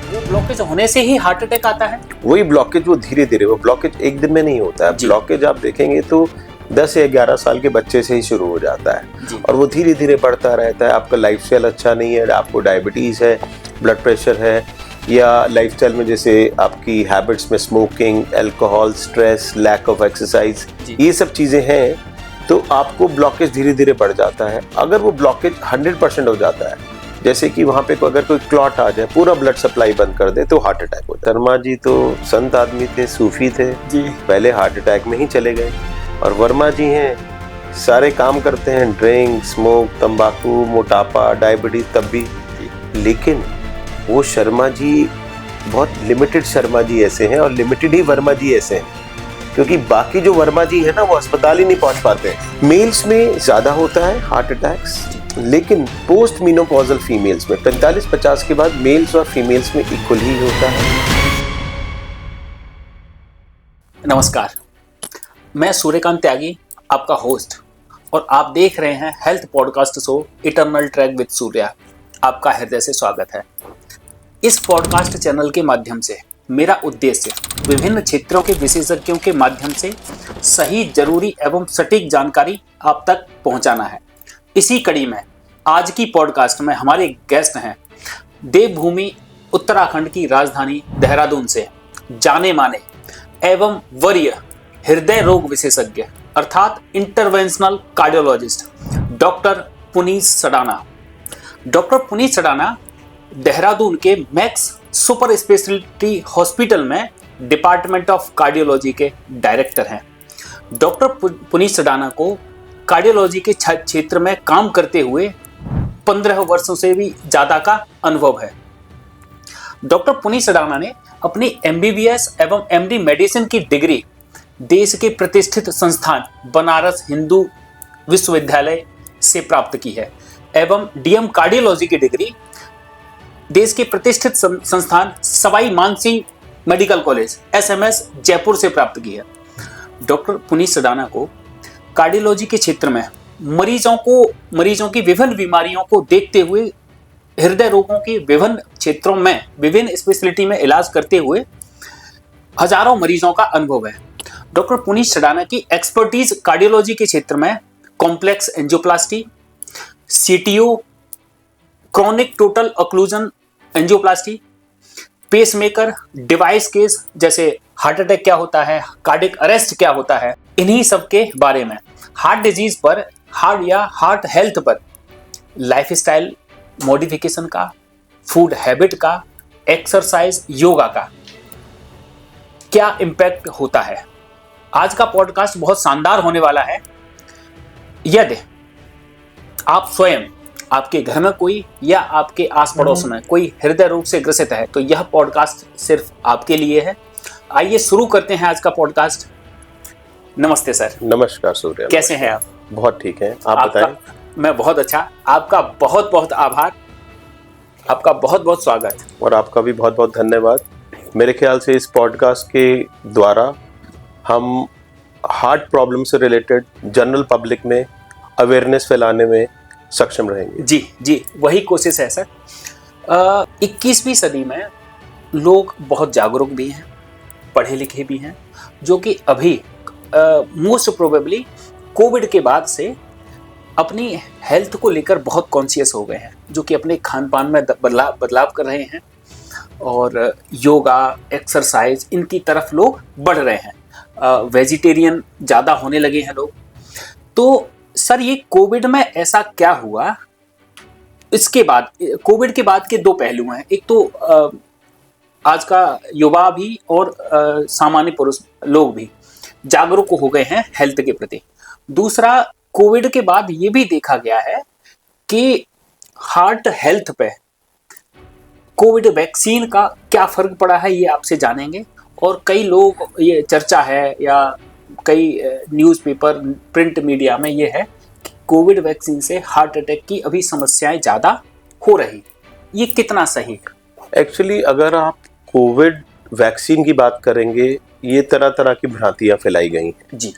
वो ब्लॉकेज होने से ही हार्ट अटैक आता है? वही ब्लॉकेज, वो धीरे धीरे, वो ब्लॉकेज एक दिन में नहीं होता है। ब्लॉकेज आप देखेंगे तो 10 या 11 साल के बच्चे से ही शुरू हो जाता है और वो धीरे धीरे बढ़ता रहता है। आपका लाइफस्टाइल अच्छा नहीं है, आपको डायबिटीज है, ब्लड प्रेशर है, या लाइफस्टाइल में जैसे आपकी हैबिट्स में smoking, alcohol, stress, lack of exercise, ये सब चीजें हैं, तो आपको ब्लॉकेज धीरे धीरे बढ़ जाता है। अगर वो ब्लॉकेज 100% हो जाता है, जैसे कि वहाँ पे अगर कोई क्लॉट आ जाए, पूरा ब्लड सप्लाई बंद कर दे, तो हार्ट अटैक होता है। शर्मा जी तो संत आदमी थे, सूफी थे जी, पहले हार्ट अटैक में ही चले गए। और वर्मा जी हैं, सारे काम करते हैं, ड्रिंक, स्मोक, तंबाकू, मोटापा, डायबिटीज, तब भी, लेकिन वो शर्मा जी बहुत लिमिटेड शर्मा जी ऐसे हैं और लिमिटेड ही वर्मा जी ऐसे हैं, क्योंकि बाकी जो वर्मा जी है ना, वो अस्पताल ही नहीं पहुंच पाते हैं। मेल्स में ज्यादा होता है हार्ट अटैक्स, लेकिन पोस्ट मीनोपॉजल फीमेल्स में 45-50 के बाद मेल्स और फीमेल्स में इक्वल ही होता है। नमस्कार, मैं सूर्यकांत त्यागी, आपका होस्ट, और आप देख रहे हैं health podcast show eternal track with Surya. आपका हृदय से स्वागत है। इस पॉडकास्ट चैनल के माध्यम से मेरा उद्देश्य विभिन्न क्षेत्रों के विशेषज्ञों के माध्यम से सही, जरूरी एवं सटीक जानकारी आप तक पहुंचाना है। इसी कड़ी में आज की पॉडकास्ट में हमारे गेस्ट हैं देवभूमि उत्तराखंड की राजधानी देहरादून से जाने माने एवं वरीय हृदय रोग विशेषज्ञ अर्थात interventional cardiologist doctor Puneet Sadana. Doctor Puneet Sadana Dehradun के मैक्स सुपर स्पेशलिटी हॉस्पिटल में डिपार्टमेंट ऑफ कार्डियोलॉजी के डायरेक्टर हैं। डॉक्टर पुनीत सडाना को कार्डियोलॉजी के क्षेत्र में काम करते हुए 15 वर्षों से भी ज़्यादा का अनुभव है। डॉक्टर पुनीत सडाना ने अपनी MBBS एवं MD मेडिसिन की डिग्री देश के प्रतिष्ठित संस्थान बनारस हिंदू विश्वविद्यालय से प्राप्त की है एवं DM कार्डियोलॉजी की डिग्री देश के प्रतिष्ठित संस्थान Sawai Mansingh medical college SMS Jaipur से प्राप्त की है। डॉक्टर पुनीत सडाना को कार्डियोलॉजी के क्षेत्र में मरीजों की विभिन्न बीमारियों को देखते हुए हृदय रोगों के विभिन्न क्षेत्रों में विभिन्न स्पेशलिटी में इलाज करते हुए हजारों मरीजों का अनुभव है। डॉक्टर पुनीत सडाना की एक्सपर्टीज कार्डियोलॉजी के क्षेत्र में complex angioplasty, CTO, chronic total occlusion angioplasty, pacemaker, device case जैसे हार्ट अटैक क्या होता है, कार्डियक अरेस्ट क्या होता है, इन्हीं सब के बारे में, हार्ट डिजीज पर, हार्ट हेल्थ पर, लाइफस्टाइल मॉडिफिकेशन का, फूड हैबिट का, एक्सरसाइज, योगा का क्या इम्पैक्ट होता है। आज का पॉडकास्ट बहुत शानदार होने वाला है। यदि आप स्वयं, आपके घर में कोई या आपके आस पड़ोस में कोई हृदय रोग से ग्रसित है तो यह पॉडकास्ट सिर्फ आपके लिए है। आइए शुरू करते हैं आज का पॉडकास्ट। नमस्ते सर। नमस्कार सूर्य, कैसे हैं आप? बहुत ठीक है, आप बताएं। मैं बहुत अच्छा। आपका बहुत बहुत आभार, आपका बहुत बहुत स्वागत। और आपका भी बहुत बहुत धन्यवाद। मेरे ख्याल से इस पॉडकास्ट के द्वारा हम हार्ट प्रॉब्लम से रिलेटेड जनरल पब्लिक में अवेयरनेस फैलाने में सक्षम रहेंगे। जी, वही कोशिश है सर। 21वीं सदी में लोग बहुत जागरूक भी हैं, पढ़े लिखे भी हैं, जो कि अभी मोस्ट प्रोबेबली कोविड के बाद से अपनी हेल्थ को लेकर बहुत कॉन्शियस हो गए हैं, जो कि अपने खान पान में बदलाव कर रहे हैं और योगा, एक्सरसाइज, इनकी तरफ लोग बढ़ रहे हैं। वेजिटेरियन ज़्यादा होने लगे हैं लोग। तो सर, ये कोविड में ऐसा क्या हुआ? इसके बाद, कोविड के बाद के दो पहलू हैं। एक तो आज का युवा भी और सामान्य पुरुष लोग भी जागरूक हो गए हैं हेल्थ के प्रति। दूसरा, कोविड के बाद ये भी देखा गया है कि हार्ट हेल्थ पे कोविड वैक्सीन का क्या फर्क पड़ा है, ये आपसे जानेंगे। और कई लोग, ये चर्चा है या कई न्यूज़पेपर, प्रिंट मीडिया में ये है कि कोविड वैक्सीन से हार्ट अटैक की अभी समस्याएं ज़्यादा हो रही, ये कितना सही है? एक्चुअली अगर आप कोविड वैक्सीन की बात करेंगे, ये तरह तरह की भ्रांतियां फैलाई गई हैं जी।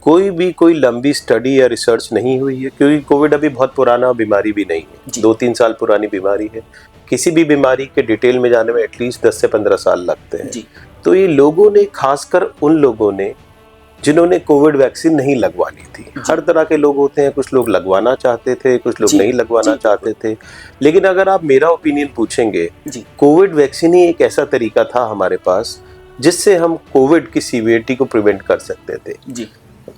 कोई लंबी स्टडी या रिसर्च नहीं हुई है, क्योंकि कोविड अभी बहुत पुराना बीमारी भी नहीं है, 2-3 साल पुरानी बीमारी है। किसी भी बीमारी के डिटेल में जाने में एटलीस्ट 10 से 15 साल लगते हैं जी। तो ये लोगों ने, खासकर उन लोगों ने जिन्होंने कोविड वैक्सीन नहीं लगवानी थी, हर तरह के लोग होते हैं, कुछ लोग लगवाना चाहते थे, कुछ लोग नहीं लगवाना चाहते थे, लेकिन अगर आप मेरा ओपिनियन पूछेंगे, कोविड वैक्सीन ही एक ऐसा तरीका था हमारे पास जिससे हम कोविड की सीवियरिटी को प्रिवेंट कर सकते थे जी।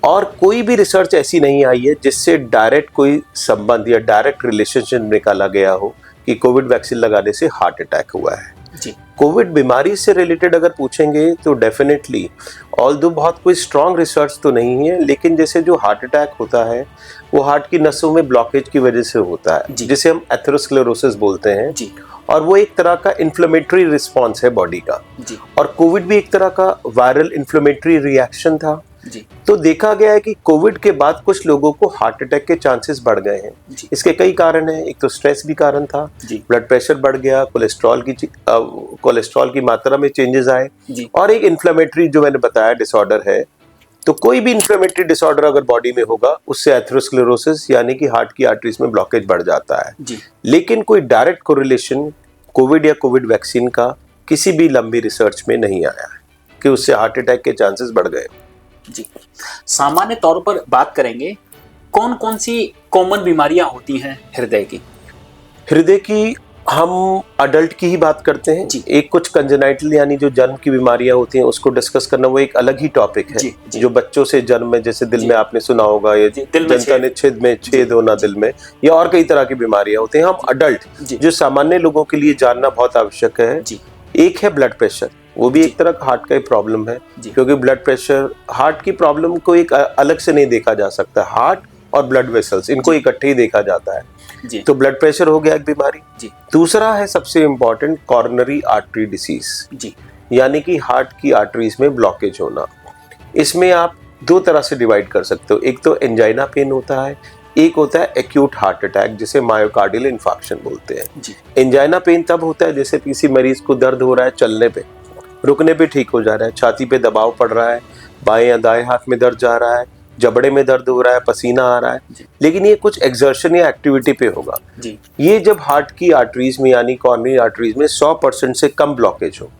और कोई भी रिसर्च ऐसी नहीं आई है जिससे डायरेक्ट कोई संबंध या डायरेक्ट रिलेशनशिप निकाला गया हो कि कोविड वैक्सीन लगाने से हार्ट अटैक हुआ है जी। कोविड बीमारी से रिलेटेड अगर पूछेंगे तो डेफिनेटली, ऑल्दो बहुत कोई स्ट्रॉन्ग रिसर्च तो नहीं है, लेकिन जैसे जो हार्ट अटैक होता है वो हार्ट की नसों में ब्लॉकेज की वजह से होता है जिसे हम एथेरोस्क्लेरोसिस बोलते हैं जी। और वो एक तरह का इन्फ्लेमेटरी रिस्पॉन्स है बॉडी का जी। और कोविड भी एक तरह का वायरल इन्फ्लेमेटरी रिएक्शन था जी। तो देखा गया है कि कोविड के बाद कुछ लोगों को हार्ट अटैक के चांसेस बढ़ गए हैं। इसके कई कारण हैं, एक तो स्ट्रेस भी कारण था, ब्लड प्रेशर बढ़ गया, कोलेस्ट्रॉल की मात्रा में चेंजेस आए और एक इन्फ्लेमेटरी जो मैंने बताया डिसऑर्डर है। तो कोई भी इन्फ्लेमेटरी डिसऑर्डर अगर बॉडी में होगा उससे एथेरोस्क्लेरोसिस यानी कि हार्ट की आर्टरीज में ब्लॉकेज बढ़ जाता है जी। लेकिन कोई डायरेक्ट कोरिलेशन कोविड या कोविड वैक्सीन का किसी भी लंबी रिसर्च में नहीं आया है कि उससे हार्ट अटैक के चांसेस बढ़ गए जी। सामान्य तौर पर बात करेंगे, कौन कौन सी कॉमन बीमारियां होती हैं हृदय की? हृदय की हम अडल्ट की ही बात करते हैं जी। एक कुछ कंजेनाइटल यानी जो जन्म की बीमारियां होती हैं उसको डिस्कस करना वो एक अलग ही टॉपिक है जी, जी। जो बच्चों से जन्म में, जैसे दिल में आपने सुना होगा, ये जनता निच्छेद में छेद होना दिल में, या और कई तरह की बीमारियां होती हैं। हम अडल्ट जो सामान्य लोगों के लिए जानना बहुत आवश्यक है, एक है ब्लड प्रेशर, वो भी एक तरह का हार्ट का ही प्रॉब्लम है क्योंकि ब्लड प्रेशर हार्ट की प्रॉब्लम को एक अलग से नहीं देखा जा सकता। हार्ट और ब्लड वेसल्स इनको इकट्ठे ही देखा जाता है जी। तो ब्लड प्रेशर हो गया एक बीमारी जी। दूसरा है सबसे इम्पोर्टेंट कॉर्नरी आर्टरी डिसीज जी, यानी कि हार्ट की आर्टरीज में ब्लॉकेज होना। इसमें आप दो तरह से डिवाइड कर सकते हो, एक तो एंजाइना पेन होता है, एक होता है एक्यूट हार्ट अटैक जिसे मायोकार्डियल इन्फार्क्शन बोलते हैं। एंजाइना पेन तब होता है जैसे किसी मरीज को दर्द हो रहा है, चलने पे रुकने पे ठीक हो जा रहा है, छाती पे दबाव पड़ रहा है, बाएं या दाएं हाथ में दर्द जा रहा है, जबड़े में दर्द हो रहा है, पसीना आ रहा है, लेकिन ये कुछ एक्सर्शन या एक्टिविटी पे होगा जी। ये जब हार्ट की आर्टरीज में यानी कॉर्नरी आर्टरीज में 100% से कम ब्लॉकेज हो।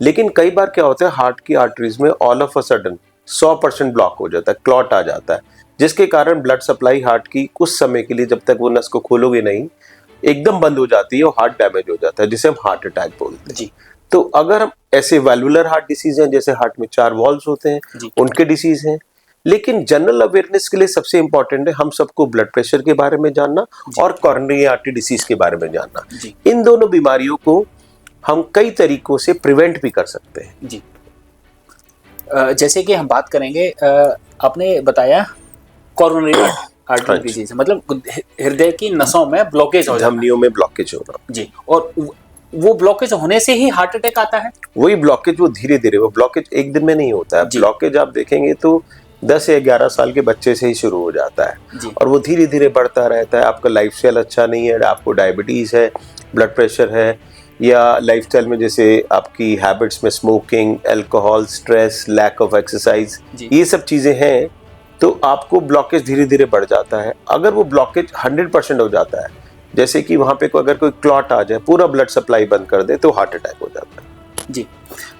लेकिन कई बार क्या होता है, हार्ट की आर्टरीज में all of a sudden 100% block हो जाता है, क्लॉट आ जाता है, जिसके कारण ब्लड सप्लाई हार्ट की कुछ समय के लिए, जब तक वो नस को खोलोगे नहीं, एकदम बंद हो जाती है और हार्ट डैमेज हो जाता है, जिसे हम हार्ट अटैक बोलते हैं जी। तो अगर हम ऐसे वैल्वुलर हार्ट डिसीज हैं, जैसे हार्ट में 4 वॉल्व्स होते हैं, उनके डिसीज हैं, लेकिन जनरल अवेयरनेस के लिए सबसे इंपॉर्टेंट है हम सबको ब्लड प्रेशर के बारे में जानना और कॉर्नरी आर्टरी डिसीज के बारे में जानना। इन दोनों बीमारियों को हम कई तरीकों से प्रिवेंट भी कर सकते हैं जी। जैसे कि हम बात करेंगे, आपने बताया कॉर्नरी आर्टरी डिसीज, मतलब हृदय की नसों में ब्लॉकेज हो जाना, धमनियों में ब्लॉकेज होना जी। और वो ब्लॉकेज होने से ही हार्ट अटैक आता है? वही ब्लॉकेज, वो धीरे धीरे, वो ब्लॉकेज एक दिन में नहीं होता है। ब्लॉकेज आप देखेंगे तो 10 या 11 साल के बच्चे से ही शुरू हो जाता है और वो धीरे धीरे बढ़ता रहता है। आपका लाइफस्टाइल अच्छा नहीं है, आपको डायबिटीज है, ब्लड प्रेशर है, या लाइफस्टाइल में जैसे आपकी हैबिट्स में smoking, alcohol, stress, lack of exercise, ये सब चीजें हैं, तो आपको ब्लॉकेज धीरे धीरे बढ़ जाता है। अगर वो ब्लॉकेज 100% हो जाता है, जैसे कि वहां पे अगर कोई क्लॉट आ जाए, पूरा ब्लड सप्लाई बंद कर दे, तो हार्ट अटैक हो जाता है जी।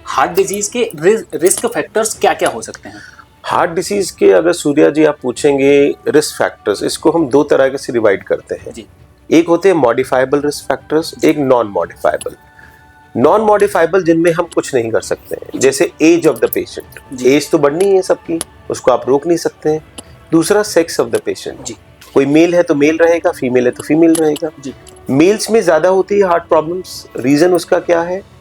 हार्ट डिजीज के रिस्क फैक्टर्स क्या क्या हो सकते हैं? हार्ट डिसीज के अगर सूर्या जी आप पूछेंगे रिस्क फैक्टर्स, इसको हम दो तरह से डिवाइड करते हैं जी। एक होते हैं मॉडिफाइबल रिस्क फैक्टर्स, एक नॉन मॉडिफाइबल। नॉन मॉडिफाइबल जिनमें हम कुछ नहीं कर सकते हैं, जैसे age of the patient, age तो बढ़नी है सबकी, उसको आप रोक नहीं सकते हैं। दूसरा सेक्स ऑफ द पेशेंट जी, कोई मेल है तो मेल रहेगा, फीमेल है तो फीमेल रहेगा जी। मेल्स में ज्यादा होती है हार्ट प्रॉब्लम्स, रीजन उसका क्या है?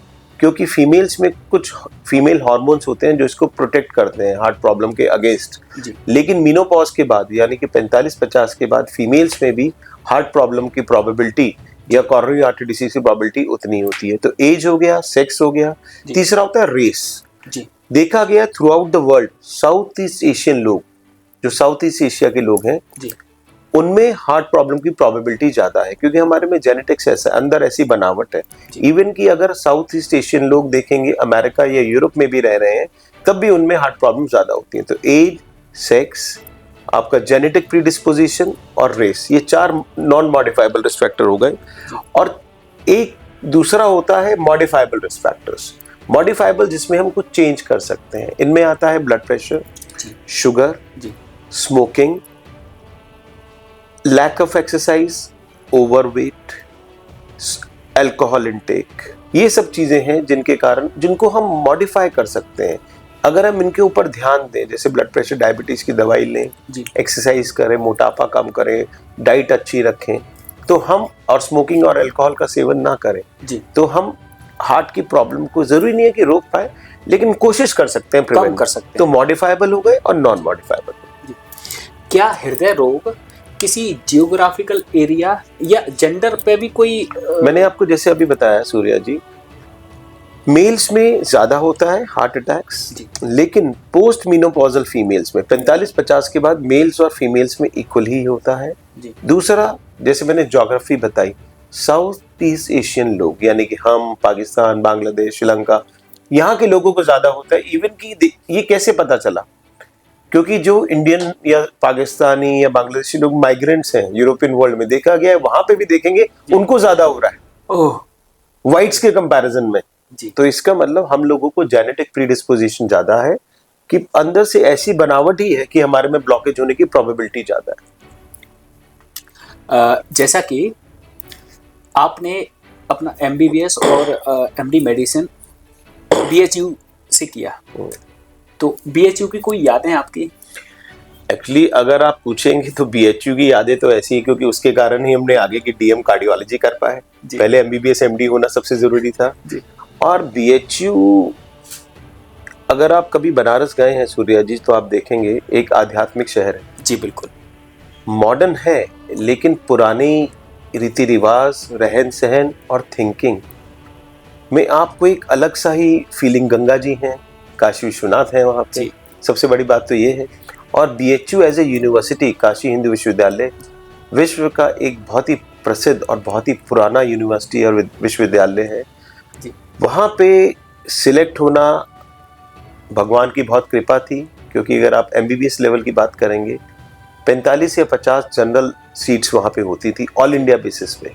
क्योंकि फीमेल्स में कुछ फीमेल हार्मोन्स होते हैं जो इसको प्रोटेक्ट करते हैं हार्ट प्रॉब्लम के अगेंस्ट, लेकिन मीनोपॉज के बाद यानी कि 45-50 के बाद फीमेल्स में भी हार्ट प्रॉब्लम की प्रोबेबिलिटी या कॉर्नरी आर्टरी डिसीज की प्रोबेबिलिटी उतनी होती है। तो एज हो गया, सेक्स हो गया, तीसरा होता है रेस जी। देखा गया through out the world, south east Asian लोग, जो साउथ ईस्ट एशिया के लोग हैं जी, उनमें हार्ट प्रॉब्लम की प्रोबेबिलिटी ज्यादा है, क्योंकि हमारे में जेनेटिक्स ऐसा, अंदर ऐसी बनावट है। इवन कि अगर साउथ ईस्ट एशियन लोग देखेंगे अमेरिका या यूरोप में भी रह रहे हैं, तब भी उनमें हार्ट प्रॉब्लम ज्यादा होती है। तो एज, सेक्स, आपका जेनेटिक प्रीडिस्पोजिशन और रेस, ये 4 नॉन मॉडिफाइबल रिस्क फैक्टर हो गए। और एक दूसरा होता है मॉडिफाइबल रिस्क फैक्टर्स। मॉडिफाइबल जिसमें हम कुछ चेंज कर सकते हैं, इनमें आता है blood pressure, sugar, smoking, lack of exercise, overweight, alcohol intake. ये सब चीजें हैं जिनके कारण, जिनको हम मॉडिफाई कर सकते हैं। अगर हम इनके ऊपर ध्यान दें, जैसे ब्लड प्रेशर, डायबिटीज की दवाई लें, एक्सरसाइज करें, मोटापा कम करें, डाइट अच्छी रखें, तो हम, और स्मोकिंग और अल्कोहल का सेवन ना करें, तो हम हार्ट की प्रॉब्लम को, जरूरी नहीं है कि रोक पाए, लेकिन कोशिश कर सकते हैं, प्रिवेंट कर सकते हैं। तो मॉडिफाइबल हो गए और नॉन मॉडिफाइबल हो गए। क्या हृदय रोग किसी जियोग्राफिकल एरिया या जेंडर पे भी कोई मैंने आपको जैसे अभी बताया सूर्या जी, मेल्स में ज्यादा होता है हार्ट अटैक्स, लेकिन पोस्ट मीनोपॉजल फीमेल्स में 45-50 के बाद मेल्स और फीमेल्स में इक्वल ही होता है। दूसरा, जैसे मैंने ज्योग्राफी बताई, साउथ ईस्ट एशियन लोग, यानी कि हम, पाकिस्तान, बांग्लादेश, श्रीलंका, यहाँ के लोगों को ज्यादा होता है। इवन कि ये कैसे पता चला, क्योंकि जो इंडियन या पाकिस्तानी या बांग्लादेशी लोग माइग्रेंट्स हैं यूरोपियन वर्ल्ड में, देखा गया है, वहां पे भी देखेंगे उनको ज्यादा हो रहा है व्हाइट्स के कंपैरिजन में। तो इसका मतलब हम लोगों को जेनेटिक प्रीडिस्पोजिशन ज्यादा है, कि अंदर से ऐसी बनावट ही है कि हमारे में ब्लॉकेज होने की प्रोबेबिलिटी ज्यादा है। जैसा कि आपने अपना MBBS और MD मेडिसिन BHU से किया, तो BHU की कोई यादें आपकी? एक्चुअली अगर आप पूछेंगे तो BHU की यादें तो ऐसी है, क्योंकि उसके कारण ही हमने आगे की DM कार्डियोलॉजी कर पाए। पहले MBBS MD होना सबसे जरूरी था। और BHU, अगर आप कभी बनारस गए हैं सूर्या जी, तो आप देखेंगे एक आध्यात्मिक शहर है। जी बिल्कुल। मॉडर्न है, लेकिन पुरानी रीति रिवाज, रहन सहन और थिंकिंग में आपको एक अलग सा ही फीलिंग। गंगा जी हैं, काशी विश्वनाथ है वहाँ पे, सबसे बड़ी बात तो ये है। और BHU as a university, Kashi Hindu Vishwavidyalaya, विश्व का एक बहुत ही प्रसिद्ध और बहुत ही पुराना यूनिवर्सिटी और विश्वविद्यालय है। वहाँ पे सिलेक्ट होना भगवान की बहुत कृपा थी, क्योंकि अगर आप MBBS लेवल की बात करेंगे, 45 या 50 जनरल सीट्स वहाँ पे होती थी ऑल इंडिया बेसिस पे।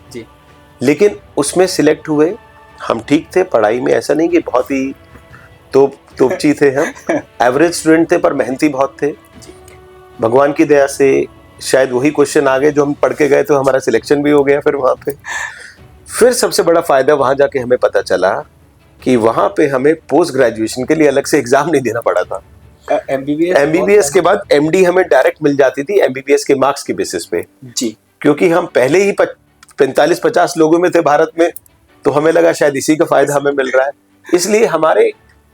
लेकिन उसमें सिलेक्ट हुए हम। ठीक थे पढ़ाई में, ऐसा नहीं कि बहुत ही तोपची थे हम, एवरेज स्टूडेंट थे, पर मेहनती बहुत थे। भगवान की दया से शायद वही क्वेश्चन आ गए जो हम पढ़ के गए, तो हमारा सिलेक्शन भी हो गया फिर वहाँ पे। फिर सबसे बड़ा फायदा वहाँ जाके हमें पता चला कि वहाँ पे हमें पोस्ट ग्रेजुएशन के लिए अलग से एग्जाम नहीं देना पड़ा था। MBBS के बाद MD हमें डायरेक्ट मिल जाती थी MBBS के मार्क्स के बेसिस पे। क्योंकि हम पहले ही 45-50 लोगों में थे भारत में, तो हमें लगा शायद इसी का फायदा हमें मिल रहा है। इसलिए हमारे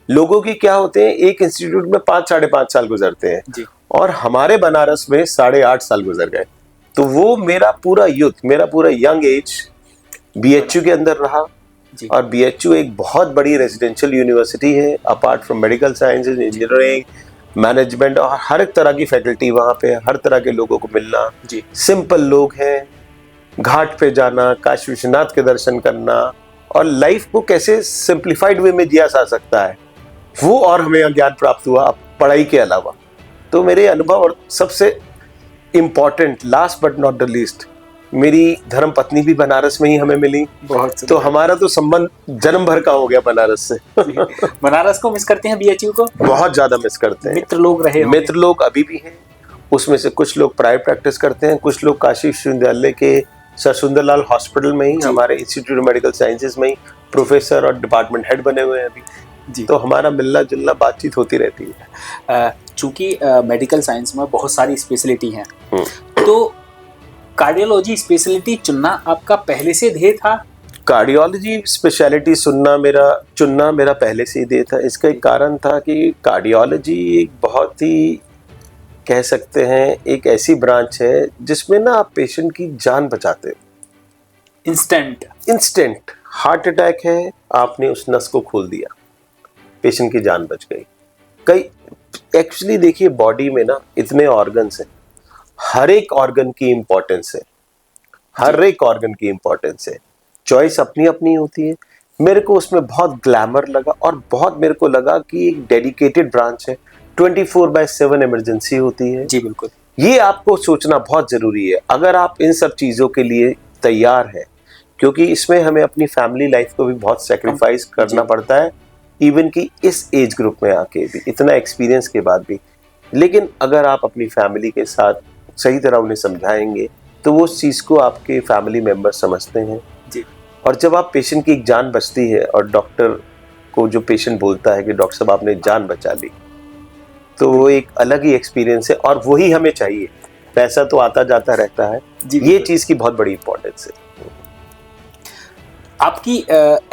लोगों की क्या होते हैं, एक इंस्टीट्यूट में 5-5.5 साल गुजरते हैं, और हमारे बनारस में 8.5 साल गुजर गए। तो वो मेरा पूरा यूथ, मेरा पूरा यंग एज BHU के अंदर रहा। और BHU एक बहुत बड़ी रेजिडेंशियल यूनिवर्सिटी है, apart from medical sciences, engineering, management, और हर एक तरह की फैकल्टी वहाँ पे, हर तरह के लोगों को मिलना। सिंपल लोग हैं, घाट पे जाना, काशी विश्वनाथ के दर्शन करना, और लाइफ को कैसे सिंप्लीफाइड वे में जिया जा सकता है, वो और हमें ज्ञान प्राप्त हुआ पढ़ाई के अलावा। तो मेरे अनुभव, और सबसे important, last but not the least, मेरी धर्म पत्नी भी बनारस में ही हमें मिली। तो हमारा तो संबंध जन्म भर का हो गया बनारस से। बनारस को मिस करते हैं BHU को? बहुत ज्यादा मिस करते हैं। मित्र लोग रहे, मित्र लोग अभी भी हैं। उसमें से कुछ लोग प्राइवेट प्रैक्टिस करते हैं, कुछ लोग काशी विश्वविद्यालय के सर सुंदरलाल हॉस्पिटल में ही, हमारे इंस्टीट्यूट ऑफ मेडिकल साइंसेज में ही प्रोफेसर और डिपार्टमेंट हेड बने हुए हैं अभी। तो हमारा मिलना जुलना, बातचीत होती रहती है। चूंकि मेडिकल साइंस में बहुत सारी स्पेशलिटी हैं, तो कार्डियोलॉजी स्पेशलिटी चुनना आपका पहले से ध्येय था? कार्डियोलॉजी स्पेशलिटी चुनना मेरा पहले से ही ध्येय था। इसका एक कारण था कि कार्डियोलॉजी एक बहुत ही, कह सकते हैं, एक ऐसी ब्रांच है जिसमें ना आप पेशेंट की जान बचाते हो। इंस्टेंट हार्ट अटैक है, आपने उस नस को खोल दिया, पेशेंट की जान बच गई। कई एक्चुअली देखिए, बॉडी में ना इतने ऑर्गन्स हैं, हर एक ऑर्गन की इंपॉर्टेंस है, हर एक ऑर्गन की इंपॉर्टेंस है। चॉइस अपनी अपनी होती है। मेरे को उसमें बहुत ग्लैमर लगा, और बहुत मेरे को लगा कि एक डेडिकेटेड ब्रांच है, 24/7 इमरजेंसी होती है। जी बिल्कुल। ये आपको सोचना बहुत जरूरी है, अगर आप इन सब चीजों के लिए तैयार हैं, क्योंकि इसमें हमें अपनी फैमिली लाइफ को भी बहुत सेक्रीफाइस करना पड़ता है, इवन कि इस एज ग्रुप में आके भी, इतना एक्सपीरियंस के बाद भी। लेकिन अगर आप अपनी फैमिली के साथ सही तरह उन्हें समझाएंगे तो वो उस चीज़ को आपके फैमिली मेम्बर समझते हैं जी। और जब आप पेशेंट की एक जान बचती है और डॉक्टर को जो पेशेंट बोलता है कि डॉक्टर साहब आपने जान बचा ली, तो वो एक अलग ही एक्सपीरियंस है और वही हमें चाहिए। पैसा तो आता जाता रहता है, ये चीज़ की बहुत बड़ी इंपॉर्टेंस है। आपकी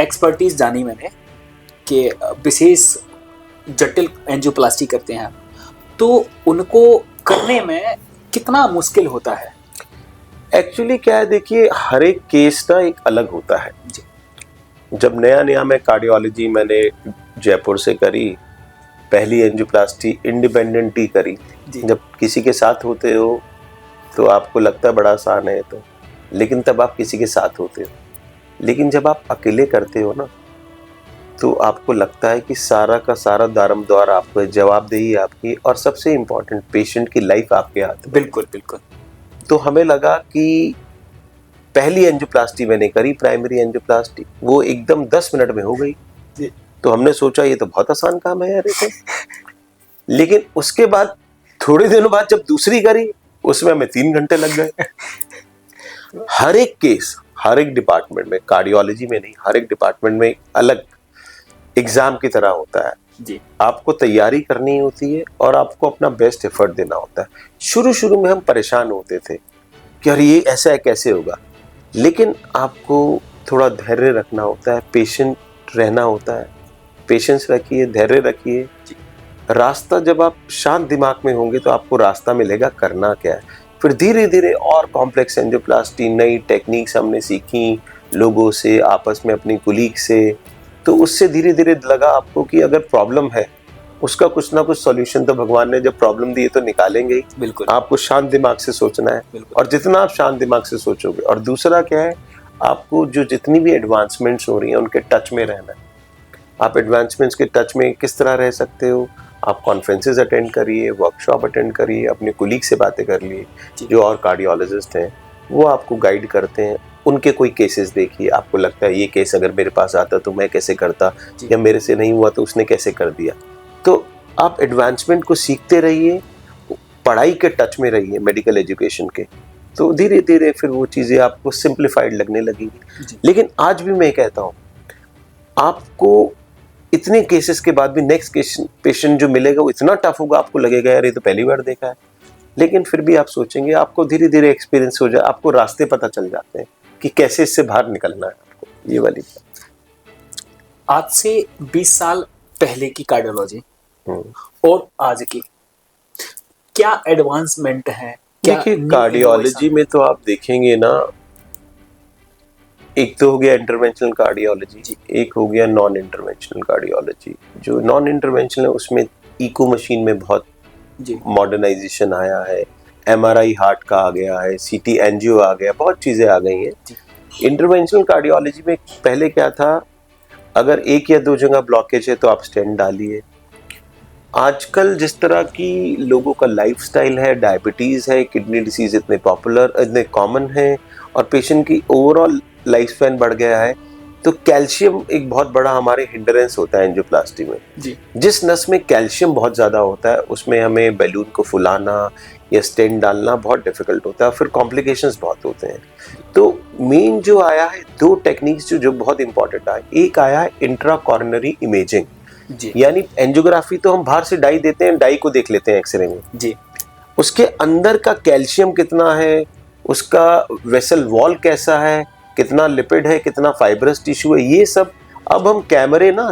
एक्सपर्टीज जानी मैंने कि विशेष जटिल एंजियोप्लास्टी करते हैं, तो उनको करने में कितना मुश्किल होता है? एक्चुअली क्या है, देखिए हर एक केस ना एक अलग होता है। जब नया नया मैं कार्डियोलॉजी मैंने जयपुर से करी, पहली एंजियोप्लास्टी इंडिपेंडेंट ही करी। जब किसी के साथ होते हो तो आपको लगता है बड़ा आसान है, तो लेकिन तब आप किसी के साथ होते हो, लेकिन जब आप अकेले करते हो ना तो आपको लगता है कि सारा का सारा दारमदार आपको, जवाबदेही आपकी, और सबसे इम्पोर्टेंट पेशेंट की लाइफ आपके हाथ में। बिल्कुल बिल्कुल। तो हमें लगा कि पहली एंजियोप्लास्टी मैंने करी, प्राइमरी एंजियोप्लास्टी, वो एकदम 10 मिनट में हो गई। तो हमने सोचा ये तो बहुत आसान काम है यार ये तो। लेकिन उसके बाद थोड़े दिनों बाद जब दूसरी करी, उसमें हमें 3 घंटे लग गए। हर एक केस, हर एक डिपार्टमेंट में, कार्डियोलॉजी में नहीं, हर एक डिपार्टमेंट में अलग एग्जाम की तरह होता है जी। आपको तैयारी करनी होती है और आपको अपना बेस्ट एफर्ट देना होता है। शुरू में हम परेशान होते थे कि अरे ये ऐसा है, कैसे होगा, लेकिन आपको थोड़ा धैर्य रखना होता है, पेशेंट रहना होता है। पेशेंस रखिए, धैर्य रखिए। रास्ता जब आप शांत दिमाग में होंगे तो आपको रास्ता मिलेगा करना क्या है। फिर धीरे धीरे और कॉम्प्लेक्स एंजियोप्लास्टी, नई टेक्निक्स हमने सीखी लोगों से, आपस में अपनी कुलीग से, तो उससे धीरे धीरे लगा आपको कि अगर प्रॉब्लम है उसका कुछ ना कुछ सॉल्यूशन तो भगवान ने जब प्रॉब्लम दी है तो निकालेंगे ही। बिल्कुल। आपको शांत दिमाग से सोचना है, और जितना आप शांत दिमाग से सोचोगे, और दूसरा क्या है, आपको जो जितनी भी एडवांसमेंट्स हो रही हैं उनके टच में रहना है। आप एडवांसमेंट्स के टच में किस तरह रह सकते हो, आप कॉन्फ्रेंसेज अटेंड करिए, वर्कशॉप अटेंड करिए, अपने कुलीग से बातें कर लिए, जो और कार्डियोलॉजिस्ट हैं वो आपको गाइड करते हैं। उनके कोई केसेस देखिए, आपको लगता है ये केस अगर मेरे पास आता तो मैं कैसे करता, या मेरे से नहीं हुआ तो उसने कैसे कर दिया। तो आप एडवांसमेंट को सीखते रहिए, पढ़ाई के टच में रहिए, मेडिकल एजुकेशन के, तो धीरे धीरे फिर वो चीज़ें आपको सिंप्लीफाइड लगने लगेंगी। लेकिन आज भी मैं कहता हूँ, आपको इतने केसेस के बाद भी नेक्स्ट पेशेंट जो मिलेगा वो इतना टफ होगा, आपको लगेगा यार ये तो पहली बार देखा है, लेकिन फिर भी आप सोचेंगे, आपको धीरे धीरे एक्सपीरियंस हो जाए, आपको रास्ते पता चल जाते हैं कि कैसे इससे बाहर निकलना है आपको। ये वाली आज से 20 साल पहले की कार्डियोलॉजी और आज की क्या एडवांसमेंट है? देखिए कार्डियोलॉजी में तो आप देखेंगे ना, एक तो हो गया इंटरवेंशनल कार्डियोलॉजी, एक हो गया नॉन इंटरवेंशनल कार्डियोलॉजी। जो नॉन इंटरवेंशनल है उसमें इको मशीन में बहुत मॉडर्नाइजेशन आया है, एमआरआई हार्ट का आ गया है, सीटी एंजियो आ गया, बहुत चीज़ें आ गई हैं। इंटरवेंशनल कार्डियोलॉजी में पहले क्या था, अगर 1 या 2 जगह ब्लॉकेज है तो आप स्टेंट डालिए। आजकल जिस तरह की लोगों का लाइफस्टाइल है, डायबिटीज़ है, किडनी डिसीज इतने पॉपुलर, इतने कॉमन है, और पेशेंट की ओवरऑल लाइफ स्पैन बढ़ गया है, तो कैल्शियम एक बहुत बड़ा हमारे हिंडरेंस होता है एंजियोप्लास्टी में। जिस नस में कैल्शियम बहुत ज़्यादा होता है उसमें हमें बैलून को फुलाना या स्टेंट डालना बहुत डिफिकल्ट होता है, फिर कॉम्प्लिकेशंस बहुत होते हैं। तो मेन जो आया है, 2 टेक्निक्स जो बहुत इंपॉर्टेंट आए, एक आया है इंट्रा कॉर्नरी इमेजिंग, यानी एंजियोग्राफी तो हम बाहर से डाई देते हैं, डाई को देख लेते हैं एक्सरे में जी, उसके अंदर का कैल्शियम कितना है, उसका वेसल वॉल कैसा है, कितना लिपिड है, कितना फाइब्रस टिश्यू है, ये सब अब हम कैमरे ना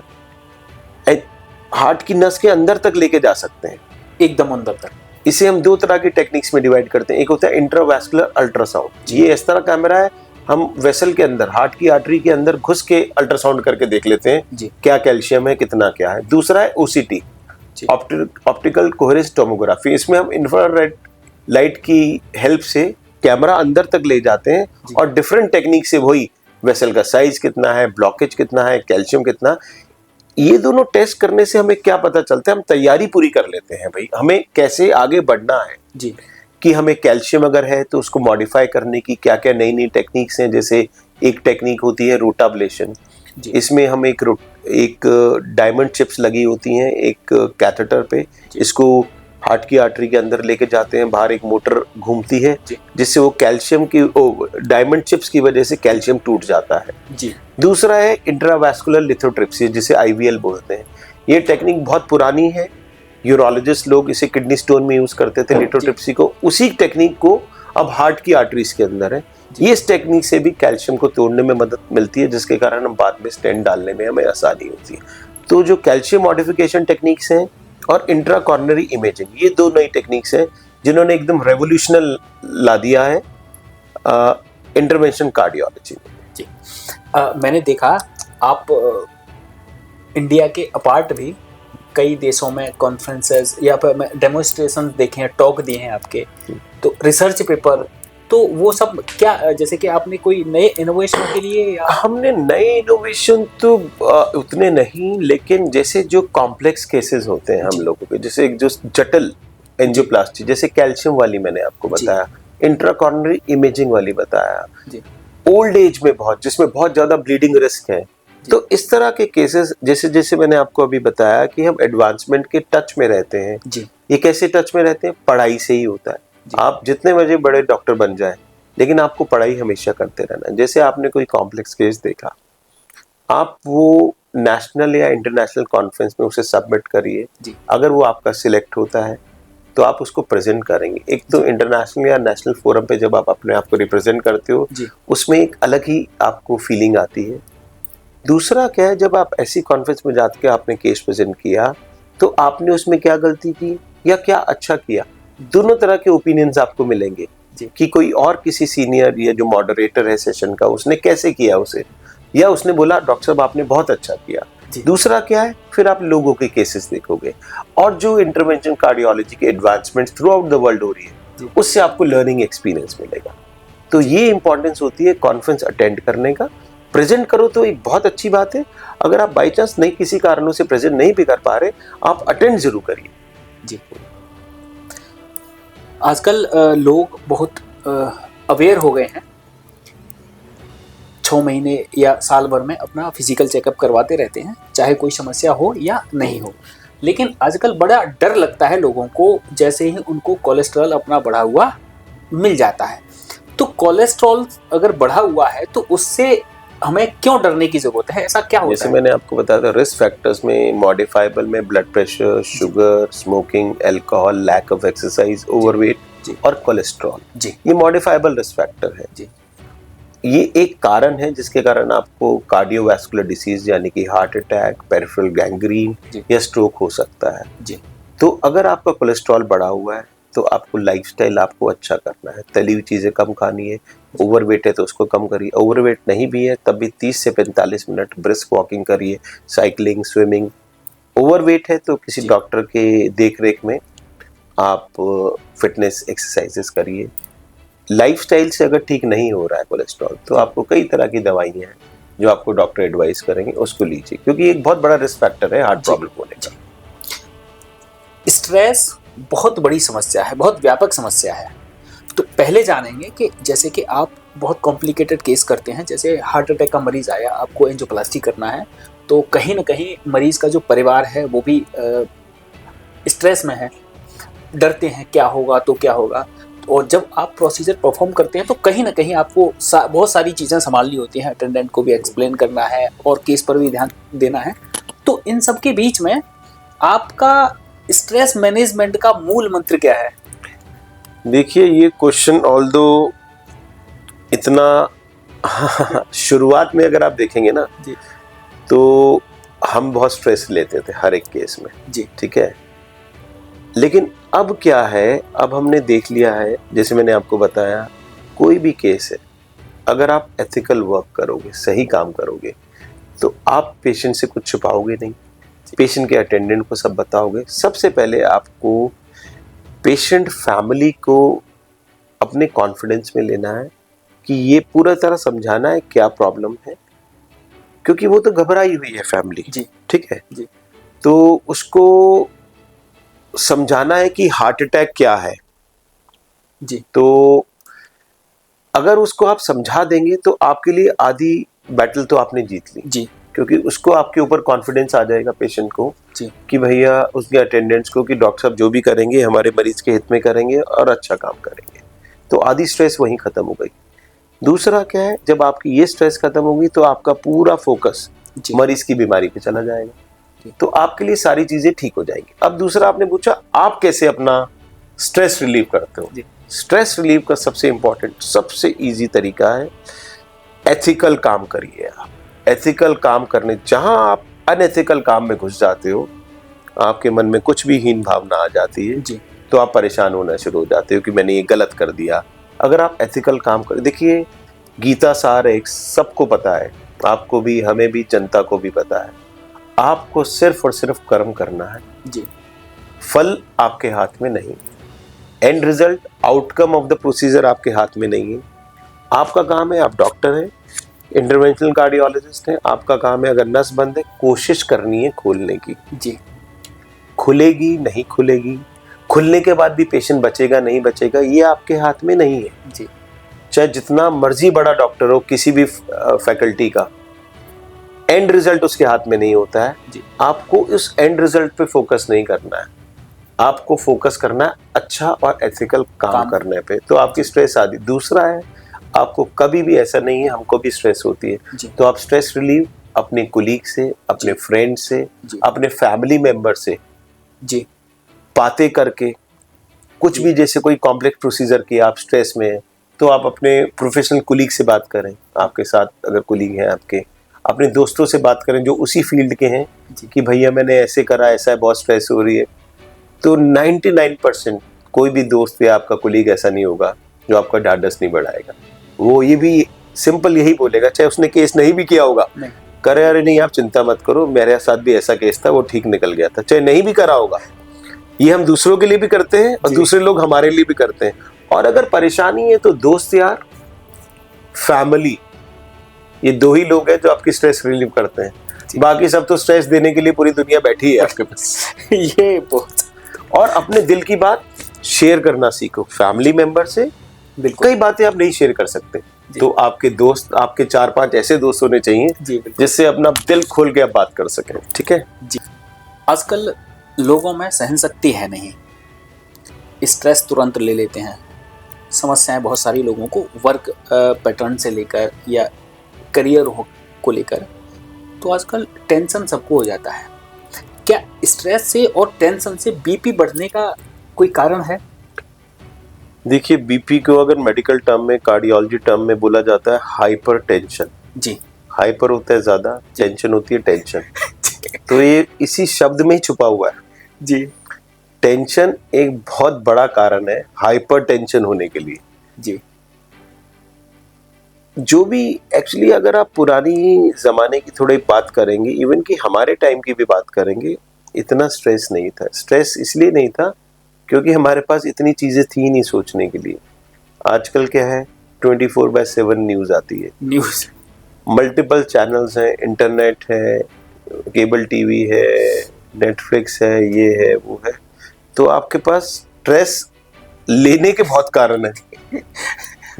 हार्ट की नस के अंदर तक लेके जा सकते हैं, एकदम अंदर तक। इसे हम 2 तरह की टेक्निक्स में डिवाइड करते हैं। एक होता है इंट्रावैस्कुलर अल्ट्रासाउंड, ये इस तरह कैमरा है, हम वेसल के अंदर, हार्ट की आर्टरी के अंदर घुस के अल्ट्रासाउंड करके देख लेते हैं क्या कैल्शियम है, कितना क्या है। दूसरा है ओसीटी, ऑप्टिकल कोहेरेंस टोमोग्राफी, इसमें हम इंफ्रारेड लाइट की हेल्प से कैमरा अंदर तक ले जाते हैं और डिफरेंट टेक्निक से वही वेसल का साइज कितना है, ब्लॉकेज कितना है, कैल्शियम कितना, ये दोनों टेस्ट करने से हमें क्या पता चलता है, हम तैयारी पूरी कर लेते हैं भाई हमें कैसे आगे बढ़ना है जी, कि हमें कैल्शियम अगर है तो उसको मॉडिफाई करने की क्या क्या नई नई टेक्निक्स हैं, जैसे एक टेक्निक होती है रोटाब्लेशन। इसमें हम एक डायमंड चिप्स लगी होती हैं एक कैथेटर पे, इसको हार्ट की आर्टरी के अंदर लेके जाते हैं, बाहर एक मोटर घूमती है जिससे वो कैल्शियम की डायमंड चिप्स की वजह से कैल्शियम टूट जाता है। दूसरा है इंट्रावैस्कुलर लिथोट्रिप्सी, जिसे IVL बोलते हैं। ये टेक्निक बहुत पुरानी है, यूरोलॉजिस्ट लोग इसे किडनी स्टोन में यूज करते थे लिथोट्रिप्सी को। उसी टेक्निक को अब हार्ट की आर्टरीज के अंदर है। ये इस टेक्निक से भी कैल्शियम को तोड़ने में मदद मिलती है, जिसके कारण हम बाद में स्टेंट डालने में हमें आसानी होती है। तो जो कैल्शियम मॉडिफिकेशन टेक्निक्स हैं और इंट्रा कॉर्नरी इमेजिंग, ये दो नई टेक्निक्स हैं जिन्होंने एकदम रेवोल्यूशनल ला दिया है इंटरवेंशन कार्डियोलॉजी में। जी मैंने देखा आप इंडिया के अपार्ट भी कई देशों में कॉन्फ्रेंसेस या फिर डेमोन्स्ट्रेशन देखे हैं, टॉक दिए हैं आपके, तो रिसर्च पेपर, तो वो सब क्या, जैसे कि आपने कोई नए इनोवेशन के लिए या? हमने नए इनोवेशन तो उतने नहीं, लेकिन जैसे जो कॉम्प्लेक्स केसेस होते हैं हम लोगों के, जैसे जो जटिल एंजियोप्लास्टी, जैसे कैल्शियम वाली मैंने आपको बताया, इंट्राकॉर्नरी इमेजिंग वाली बताया, ओल्ड एज में बहुत, जिसमें बहुत ज्यादा ब्लीडिंग रिस्क है, तो इस तरह के केसेस जैसे जैसे मैंने आपको अभी बताया कि हम एडवांसमेंट के टच में रहते हैं। ये कैसे टच में रहते हैं? पढ़ाई से ही होता है। आप जितने बजे बड़े डॉक्टर बन जाए, लेकिन आपको पढ़ाई हमेशा करते रहना। जैसे आपने कोई कॉम्प्लेक्स केस देखा, आप वो नेशनल या इंटरनेशनल कॉन्फ्रेंस में उसे सबमिट करिए। अगर वो आपका सिलेक्ट होता है तो आप उसको प्रेजेंट करेंगे। एक तो इंटरनेशनल या नेशनल फोरम पे जब आप अपने आप को रिप्रेजेंट करते हो, उसमें एक अलग ही आपको फीलिंग आती है। दूसरा क्या है, जब आप ऐसी कॉन्फ्रेंस में जाके आपने केस प्रेजेंट किया, तो आपने उसमें क्या गलती की या क्या अच्छा किया, दोनों तरह के ओपिनियंस आपको मिलेंगे कि कोई और किसी सीनियर या जो मॉडरेटर है सेशन का, उसने कैसे किया उसे, या उसने बोला डॉक्टर साहब आपने बहुत अच्छा किया। दूसरा क्या है, फिर आप लोगों के केसेस देखोगे, और जो इंटरवेंशन कार्डियोलॉजी के advancement through out the world हो रही है, उससे आपको लर्निंग एक्सपीरियंस मिलेगा। तो ये इंपॉर्टेंस होती है कॉन्फ्रेंस अटेंड करने का। प्रेजेंट करो तो एक बहुत अच्छी बात है, अगर आप बाई चांस नहीं किसी कारणों से प्रेजेंट नहीं भी कर पा रहे, आप अटेंड जरूर करिए। जी, आजकल लोग बहुत अवेयर हो गए हैं, 6 महीने या साल भर में अपना फिजिकल चेकअप करवाते रहते हैं, चाहे कोई समस्या हो या नहीं हो। लेकिन आजकल बड़ा डर लगता है लोगों को, जैसे ही उनको कोलेस्ट्रॉल अपना बढ़ा हुआ मिल जाता है। तो कोलेस्ट्रॉल अगर बढ़ा हुआ है तो उससे हमें क्यों डरने की जरूरत है? ऐसा क्या होता है? जैसे मैंने आपको बताया था, रिस्क फैक्टर्स में मॉडिफाइबल में blood pressure, sugar, smoking, alcohol, lack of exercise, overweight और कोलेस्ट्रॉल, ये मॉडिफाइबल रिस्क फैक्टर है। ये एक कारण है जिसके कारण आपको कार्डियोवैस्कुलर डिसीज यानी कि हार्ट अटैक, पेरिफेरल गैंग्रीन या स्ट्रोक हो सकता है। तो अगर आपका कोलेस्ट्रॉल बढ़ा हुआ है तो आपको लाइफस्टाइल आपको अच्छा करना है, तली हुई चीजें कम खानी है। ओवरवेट है तो उसको कम करिए, ओवरवेट नहीं भी है तब भी 30 से 45 मिनट ब्रिस्क वॉकिंग करिए, साइकिलिंग, स्विमिंग। ओवरवेट है तो किसी डॉक्टर के देख रेख में आप फिटनेस एक्सरसाइजेस करिए। लाइफस्टाइल से अगर ठीक नहीं हो रहा है कोलेस्ट्रॉल, तो आपको कई तरह की दवाइयाँ हैं जो आपको डॉक्टर एडवाइस करेंगे, उसको लीजिए, क्योंकि एक बहुत बड़ा रिस्क फैक्टर है हार्ट प्रॉब्लम होने का। स्ट्रेस बहुत बड़ी समस्या है, बहुत व्यापक समस्या है। तो पहले जानेंगे कि जैसे कि आप बहुत कॉम्प्लिकेटेड केस करते हैं, जैसे हार्ट अटैक का मरीज आया, आपको एंजियोप्लास्टी करना है, तो कहीं ना कहीं मरीज का जो परिवार है वो भी स्ट्रेस में है, डरते हैं क्या होगा तो क्या होगा। और जब आप प्रोसीजर परफॉर्म करते हैं तो कहीं ना कहीं आपको बहुत सारी चीज़ें संभालनी होती हैं, अटेंडेंट को भी एक्सप्लेन करना है और केस पर भी ध्यान देना है। तो इन सब के बीच में आपका स्ट्रेस मैनेजमेंट का मूल मंत्र क्या है? देखिए, ये क्वेश्चन ऑल्दो इतना शुरुआत में अगर आप देखेंगे ना जी, तो हम बहुत स्ट्रेस लेते थे हर एक केस में जी, ठीक है। लेकिन अब क्या है, अब हमने देख लिया है, जैसे मैंने आपको बताया, कोई भी केस है, अगर आप एथिकल वर्क करोगे, सही काम करोगे, तो आप पेशेंट से कुछ छुपाओगे नहीं, पेशेंट के अटेंडेंट को सब बताओगे। सबसे पहले आपको पेशेंट फैमिली को अपने कॉन्फिडेंस में लेना है कि ये पूरा तरह समझाना है क्या प्रॉब्लम है, क्योंकि वो तो घबराई हुई है फैमिली जी, ठीक है जी। तो उसको समझाना है कि हार्ट अटैक क्या है जी। तो अगर उसको आप समझा देंगे तो आपके लिए आधी बैटल तो आपने जीत ली जी क्योंकि उसको आपके ऊपर कॉन्फिडेंस आ जाएगा पेशेंट को जी कि भैया उसके अटेंडेंट्स को कि डॉक्टर साहब जो भी करेंगे हमारे मरीज के हित में करेंगे और अच्छा काम करेंगे, तो आधी स्ट्रेस वहीं खत्म हो गई। दूसरा क्या है, जब आपकी ये स्ट्रेस खत्म होगी तो आपका पूरा फोकस मरीज की बीमारी पे चला जाएगा, तो आपके लिए सारी चीजें ठीक हो जाएंगी। अब दूसरा आपने पूछा आप कैसे अपना स्ट्रेस रिलीव करते हो। स्ट्रेस रिलीव का सबसे इंपॉर्टेंट सबसे इजी तरीका है एथिकल काम करिए। आप एथिकल काम करने, जहां आप अनएथिकल काम में घुस जाते हो, आपके मन में कुछ भी हीन भावना आ जाती है जी तो आप परेशान होना शुरू हो जाते हो कि मैंने ये गलत कर दिया। अगर आप एथिकल काम कर, देखिए गीता सार एक सबको पता है, आपको भी, हमें भी, जनता को भी पता है, आपको सिर्फ और सिर्फ कर्म करना है जी। फल आपके हाथ में नहीं, and result outcome of the procedure आपके हाथ में नहीं है। आपका काम है, आप डॉक्टर हैं, इंटरवेंशनल कार्डियोलॉजिस्ट हैं, आपका काम है अगर नस बंद है कोशिश करनी है खोलने की जी। खुलेगी नहीं खुलेगी, खुलने के बाद भी पेशेंट बचेगा नहीं बचेगा, ये आपके हाथ में नहीं है जी। चाहे जितना मर्जी बड़ा डॉक्टर हो किसी भी फैकल्टी का, एंड रिजल्ट उसके हाथ में नहीं होता है जी। आपको उस एंड रिजल्ट पे फोकस नहीं करना है, आपको फोकस करना है अच्छा और एथिकल काम करने पे, तो आपकी स्ट्रेस आदि। दूसरा है, आपको कभी भी ऐसा नहीं है, हमको भी स्ट्रेस होती है, तो आप स्ट्रेस रिलीव अपने कुलीग से, अपने फ्रेंड से, अपने फैमिली मेंबर से जी बातें करके, कुछ भी जैसे कोई कॉम्प्लेक्स प्रोसीजर किया आप स्ट्रेस में है तो आप अपने प्रोफेशनल कुलीग से बात करें, आपके साथ अगर कुलीग हैं आपके, अपने दोस्तों से बात करें जो उसी फील्ड के हैं कि भैया मैंने ऐसे करा, ऐसा है, बहुत स्ट्रेस हो रही है। तो 99% कोई भी दोस्त या आपका कुलीग ऐसा नहीं होगा जो आपका ढाढ़स नहीं बढ़ाएगा। वो ये भी सिंपल यही बोलेगा, चाहे उसने केस नहीं भी किया होगा, करे अरे नहीं आप चिंता मत करो, मेरे साथ भी ऐसा केस था वो ठीक निकल गया था, चाहे नहीं भी करा होगा। ये हम दूसरों के लिए भी करते हैं और दूसरे लोग हमारे लिए भी करते हैं। और अगर परेशानी है तो दोस्त यार, फैमिली, ये दो ही लोग हैं जो आपकी स्ट्रेस रिलीव करते हैं, बाकी सब तो स्ट्रेस देने के लिए पूरी दुनिया बैठी है आपके पास। ये बहुत। और अपने दिल की बात शेयर करना सीखो फैमिली मेंबर से। कई बातें आप नहीं शेयर कर सकते तो आपके दोस्त, आपके 4-5 ऐसे दोस्त होने चाहिए जिससे अपना दिल खोल के आप बात कर सकें, ठीक है जी। आजकल लोगों में सहन शक्ति है नहीं, स्ट्रेस तुरंत ले लेते हैं, समस्याएं बहुत सारी लोगों को वर्क पैटर्न से लेकर या करियर को लेकर, तो आजकल टेंशन सबको हो जाता है। क्या स्ट्रेस से और टेंशन से बीपी बढ़ने का कोई कारण है? देखिए बीपी को अगर मेडिकल टर्म में, कार्डियोलॉजी टर्म में बोला जाता है हाइपर टेंशन। जी। हाइपर होता है ज्यादा, टेंशन होती है टेंशन। तो ये इसी शब्द में ही छुपा हुआ है जी। टेंशन एक बहुत बड़ा कारण है हाइपर टेंशन होने के लिए जी। जो भी एक्चुअली अगर आप पुरानी जमाने की थोड़ी बात करेंगे, इवन कि हमारे टाइम की भी बात करेंगे, इतना स्ट्रेस नहीं था। स्ट्रेस इसलिए नहीं था क्योंकि हमारे पास इतनी चीजें थी नहीं सोचने के लिए। आजकल क्या है, 24/7 न्यूज आती है, न्यूज, मल्टीपल चैनल्स हैं, इंटरनेट है, केबल टीवी है, नेटफ्लिक्स है, ये है वो है, तो आपके पास स्ट्रेस लेने के बहुत कारण है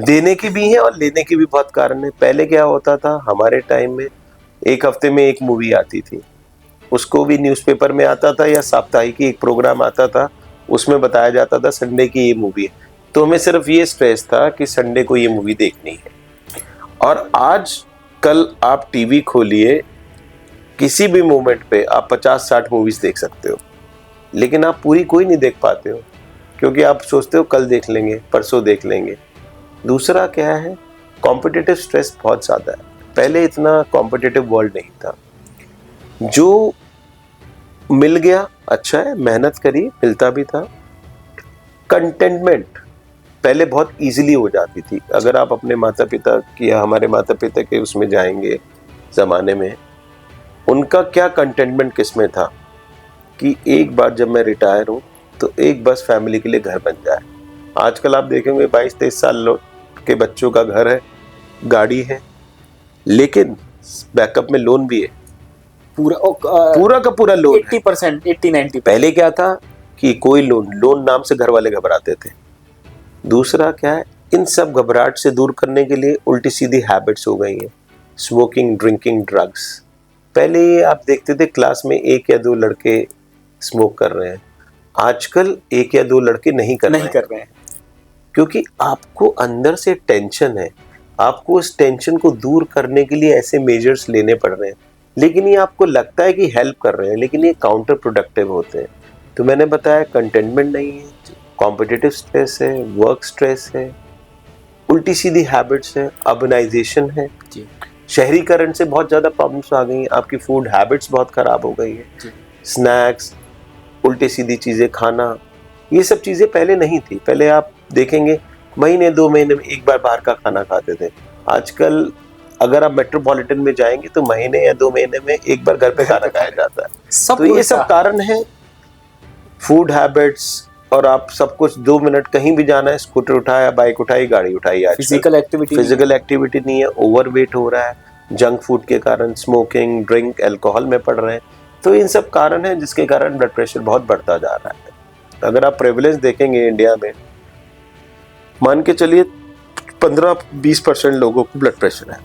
देने की भी है और लेने की भी बहुत कारण है। पहले क्या होता था हमारे टाइम में, एक हफ्ते में एक मूवी आती थी, उसको भी न्यूज़पेपर में आता था या साप्ताहिक एक प्रोग्राम आता था, उसमें बताया जाता था संडे की ये मूवी है, तो हमें सिर्फ ये स्ट्रेस था कि संडे को ये मूवी देखनी है। और आज कल आप टीवी खोलिए, किसी भी मोमेंट पे आप 50-60 मूवीज देख सकते हो, लेकिन आप पूरी कोई नहीं देख पाते हो क्योंकि आप सोचते हो कल देख लेंगे, परसों देख लेंगे। दूसरा क्या है, कॉम्पिटिटिव स्ट्रेस बहुत ज़्यादा है। पहले इतना कॉम्पिटिटिव वर्ल्ड नहीं था, जो मिल गया अच्छा है, मेहनत करी, मिलता भी था। कंटेनमेंट पहले बहुत इजीली हो जाती थी। अगर आप अपने माता पिता की या हमारे माता पिता के उसमें जाएंगे ज़माने में, उनका क्या कंटेनमेंट किस में था कि एक बार जब मैं रिटायर हूँ तो एक बस फैमिली के लिए घर बन जाए। आजकल आप देखेंगे 22-23 साल के बच्चों का घर है, गाड़ी है, लेकिन बैकअप में लोन भी है, पूरा का पूरा लोन 80%, 80-90। पहले क्या था कि कोई लोन नाम से घर वाले घबराते थे। दूसरा क्या है, इन सब घबराहट से दूर करने के लिए उल्टी सीधी हैबिट्स हो गई हैं, स्मोकिंग, ड्रिंकिंग, ड्रग्स। पहले ये आप देखते थे क्लास में 1 या 2 लड़के स्मोक कर रहे हैं, आजकल 1 या 2 लड़के नहीं कर रहे हैं, क्योंकि आपको अंदर से टेंशन है, आपको उस टेंशन को दूर करने के लिए ऐसे मेजर्स लेने पड़ रहे हैं, लेकिन ये आपको लगता है कि हेल्प कर रहे हैं, लेकिन ये काउंटर प्रोडक्टिव होते हैं। तो मैंने बताया कंटेनमेंट नहीं है, कॉम्पिटिटिव स्ट्रेस है, वर्क स्ट्रेस है, उल्टी सीधी हैबिट्स है, अर्बनाइजेशन है, शहरीकरण से बहुत ज़्यादा प्रॉब्लम्स आ गई हैं, आपकी फूड हैबिट्स बहुत ख़राब हो गई है, स्नैक्स, उल्टी सीधी चीज़ें खाना, ये सब चीज़ें पहले नहीं थी। पहले आप देखेंगे महीने 2 महीने में एक बार बाहर का खाना खाते थे, आजकल अगर आप मेट्रोपॉलिटन में जाएंगे तो महीने या 2 महीने में एक बार घर पे खाना खाया जाता है। तो ये सब कारण है, फूड हैबिट्स, और आप सब कुछ 2 मिनट कहीं भी जाना है, स्कूटर उठाया, बाइक उठाई, गाड़ी उठाई, आज फिजिकल एक्टिविटी नहीं है, ओवरवेट हो रहा है, जंक फूड के कारण, स्मोकिंग, ड्रिंक, अल्कोहल में पड़ रहे हैं। तो इन सब कारण है जिसके कारण ब्लड प्रेशर बहुत बढ़ता जा रहा है। अगर आप प्रेवलेंस देखेंगे इंडिया में, मान के चलिए 15-20% लोगों को ब्लड प्रेशर है,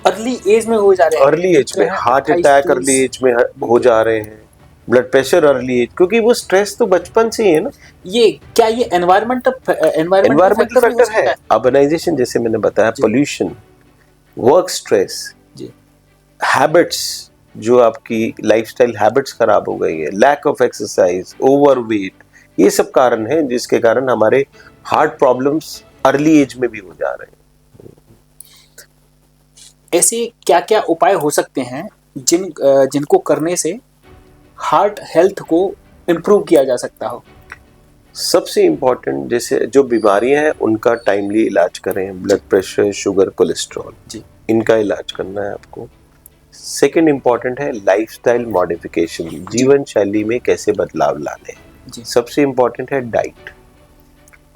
अर्ली एज में हो जा रहे हैं, अर्ली एज में हार्ट अटैक अर्ली एज में हो जा रहे हैं, ब्लड प्रेशर अर्ली एज, क्योंकि वो स्ट्रेस तो बचपन से ही है ना। ये क्या ये एनवायरमेंटल फैक्टर है, अर्बनाइजेशन जैसे मैंने बताया, पोल्यूशन, वर्क स्ट्रेस, हैबिट्स, जो आपकी लाइफस्टाइल हैबिट्स खराब हो गई है, लैक ऑफ एक्सरसाइज, ओवरवेट, ये सब कारण है जिसके कारण हमारे हार्ट प्रॉब्लम्स अर्ली एज में भी हो जा रहे हैं। ऐसे क्या क्या उपाय हो सकते हैं जिनको करने से हार्ट हेल्थ को इम्प्रूव किया जा सकता हो? सबसे इम्पोर्टेंट, जैसे जो बीमारियां हैं उनका टाइमली इलाज करें, ब्लड प्रेशर, शुगर, कोलेस्ट्रॉल, इनका इलाज करना है आपको। सेकंड इम्पोर्टेंट है लाइफस्टाइल मॉडिफिकेशन, जीवन शैली में कैसे बदलाव लाने। सबसे इम्पोर्टेंट है डाइट,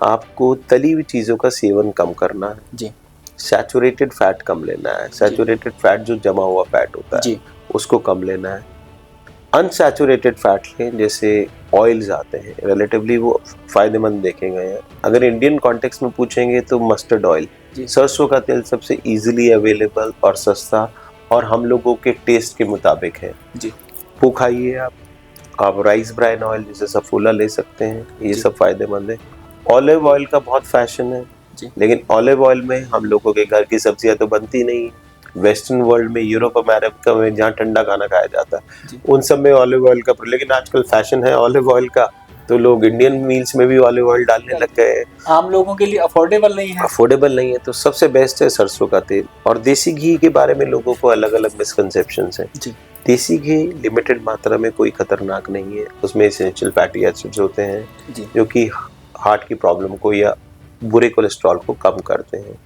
आपको तली हुई चीज़ों का सेवन कम करना है, सैचुरेटेड फैट कम लेना है, सैचुरेटेड फैट जो जमा हुआ फैट होता है उसको कम लेना है, अनसैचुरेटेड फैट लें, जैसे ऑयल्स आते हैं, रिलेटिवली वो फायदेमंद देखे गए हैं। अगर इंडियन कॉन्टेक्स्ट में पूछेंगे तो मस्टर्ड ऑयल, सरसों का तेल सबसे इजीली अवेलेबल और सस्ता और हम लोगों के टेस्ट के मुताबिक है, वो खाइए आप राइस ब्राइन ऑयल जैसे सफोला ले सकते हैं, ये सब फायदेमंद है। ऑलिव ऑयल का बहुत फैशन है, लेकिन ऑलिव ऑयल में हम लोगों के घर की सब्जियां तो बनती नहीं। वेस्टर्न वर्ल्ड में, यूरोप अमेरिका में जहाँ ठंडा खाना खाया जाता है उन सब में ऑलिव ऑयल का, लेकिन आजकल फैशन है ऑलिव ऑयल का, तो लोग इंडियन मील्स में भी ऑलिव ऑयल डालने लग गए हैं। आम लोगों के लिए अफोर्डेबल नहीं है, तो सबसे बेस्ट है सरसों का तेल। और देसी घी के बारे में लोगों को अलग अलग मिसकंसेप्शंस हैं। देसी घी लिमिटेड मात्रा में कोई खतरनाक नहीं है, उसमें एसेंशियल फैटी एसिड्स होते हैं जो कि हार्ट की प्रॉब्लम को या बुरे कोलेस्ट्रॉल को कम करते हैं।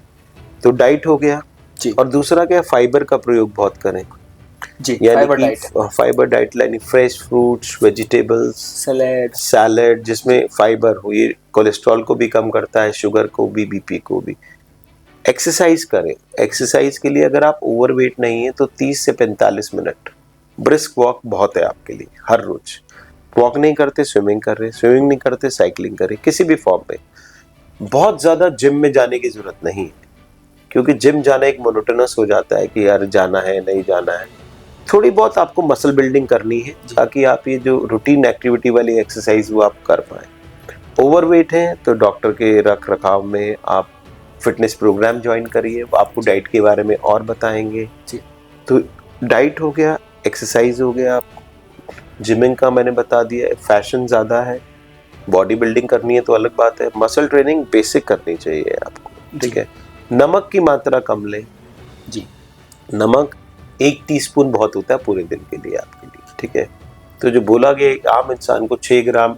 तो डाइट हो गया, और दूसरा क्या, फाइबर का प्रयोग बहुत करें, फाइबर डाइट यानी फ्रेश फ्रूट्स, वेजिटेबल्स, सैलेड जिसमें फाइबर हो, ये कोलेस्ट्रॉल को भी कम करता है, शुगर को भी, बीपी को भी। एक्सरसाइज करें, एक्सरसाइज के लिए अगर आप ओवरवेट नहीं है तो 30 से 45 मिनट ब्रिस्क वॉक बहुत है आपके लिए। हर रोज वॉक नहीं करते स्विमिंग कर रहे, स्विमिंग नहीं करते साइकिलिंग करें, किसी भी फॉर्म में। बहुत ज़्यादा जिम में जाने की ज़रूरत नहीं है, क्योंकि जिम जाना एक मोनोटोनस हो जाता है कि यार जाना है नहीं जाना है। थोड़ी बहुत आपको मसल बिल्डिंग करनी है ताकि आप ये जो रूटीन एक्टिविटी वाली एक्सरसाइज वो आप कर पाएँ। ओवरवेट है तो डॉक्टर के रख रखाव में आप फिटनेस प्रोग्राम ज्वाइन करिए, आपको डाइट के बारे में और बताएंगे। तो डाइट हो गया, एक्सरसाइज हो गया, जिमिंग का मैंने बता दिया, फैशन ज़्यादा है, बॉडी बिल्डिंग करनी है तो अलग बात है, मसल ट्रेनिंग बेसिक करनी चाहिए आपको, ठीक है। नमक की मात्रा कम लें जी, नमक 1 टीस्पून बहुत होता है पूरे दिन के लिए आपके लिए, ठीक है। तो जो बोला गया एक आम इंसान को 6 ग्राम